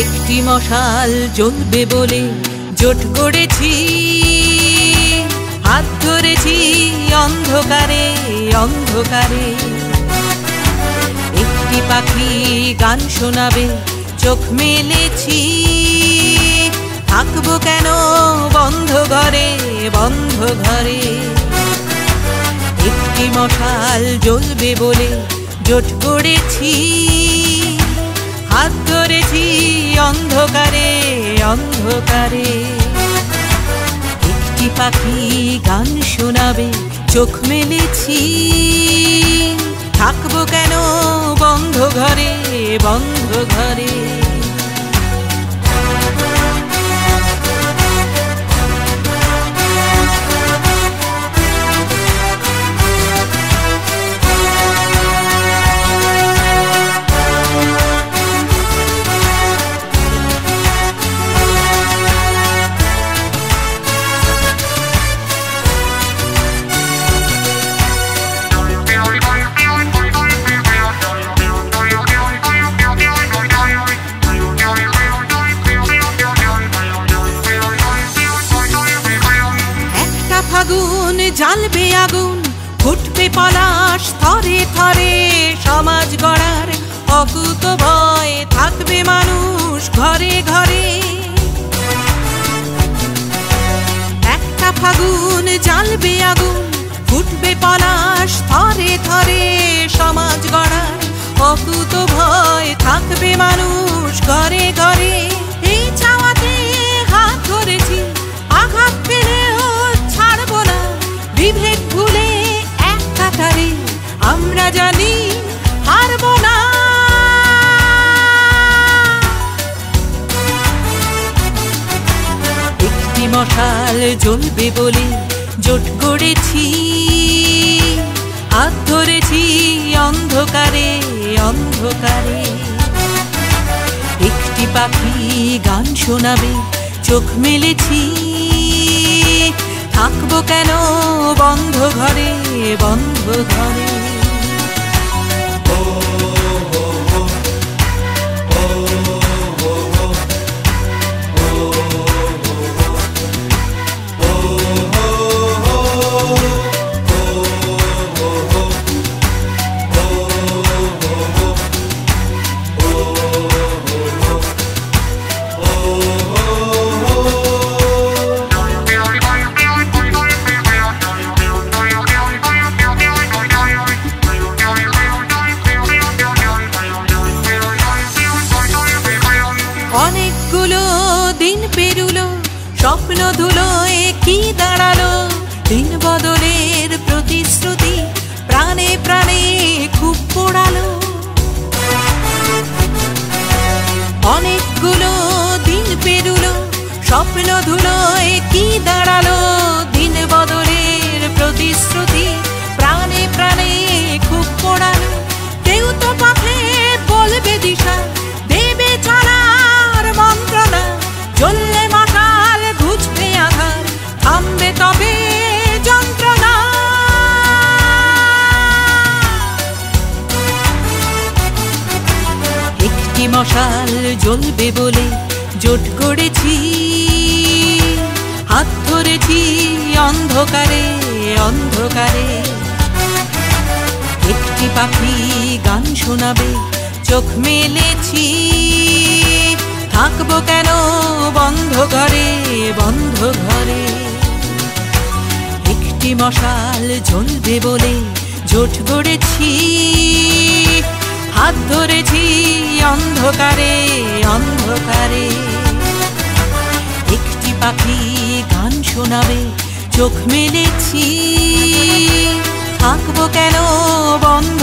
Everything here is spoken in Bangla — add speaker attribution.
Speaker 1: একটি মশাল জ্বলবে বলে জোট গড়েছি, হাত ধরেছি অন্ধকারে অন্ধকারে। একটি পাখি গান শোনাবে চোখ মেলেছি, থাকবো কেন বন্ধ ঘরে বন্ধ ঘরে। একটি মশাল জ্বলবে বলে জোট গড়েছি, হাত ধরেছি অন্ধকারে অন্ধকারে। একটি পাখি গান শোনাবে চোখ মেলেছি, থাকবো কেন বন্ধ ঘরে বন্ধ ঘরে। আগুন জ্বালবে আগুন, ফুটবে পলাশ থরে থরে। সমাজ গড়ার অকুত ভয়, থাকবে মানুষ ঘরে ঘরে। একটা ফাগুন জ্বালবে আগুন, ফুটবে পলাশ থরে থরে। সমাজ গড়ার অকুত ভয়, থাকবে মানুষ ঘরে ঘরে। এই চাওয়াতে হাত ধরেছি, আঘাত পেলেও ছাড়বো না। বিভেদ ভুলে এক কাতারে আমরা জানি হারবো না। একটি মশাল জ্বলবে বলে জোট গড়েছি, হাত ধরেছি অন্ধকারে অন্ধকারে। একটি পাখি গান শোনাবে চোখ মেলেছি, থাকবো কেন বন্ধ ঘরে বন্ধ ঘরে। অনেকগুলো দিন পেরুলো, স্বপ্ন ধুলোয় কি দাঁড়ালো। দিন বদলের প্রতিশ্রুতি প্রাণে প্রাণে খুব পোড়ালো। অনেকগুলো দিন পেরুলো, স্বপ্ন ধুলোয় কি দাঁড়ালো। দিন বদলের প্রতিশ্রুতি প্রাণে প্রাণে খুব পোড়ালো। কেউ তো পথে বলবে দিশা, দেবে চলার মন্ত্রণা। জ্বললে মশাল ঘুচবে আধার, থামবে তবে যন্ত্রণা। একটি মশাল জ্বলবে বলে জোট গড়েছি, হাত ধরেছি অন্ধকারে অন্ধকারে। একটি পাখি গান শোনাবে চোখ মেলেছি, থাকবো কেন বন্ধ ঘরে বন্ধ ঘরে। একটি মশাল জ্বলবে বলে জোট গড়েছি, হাত ধরেছি অন্ধকারে অন্ধকারে। পাখি গান শোনাবে, চোখ মেলেছি, থাকবো কেন বন্ধ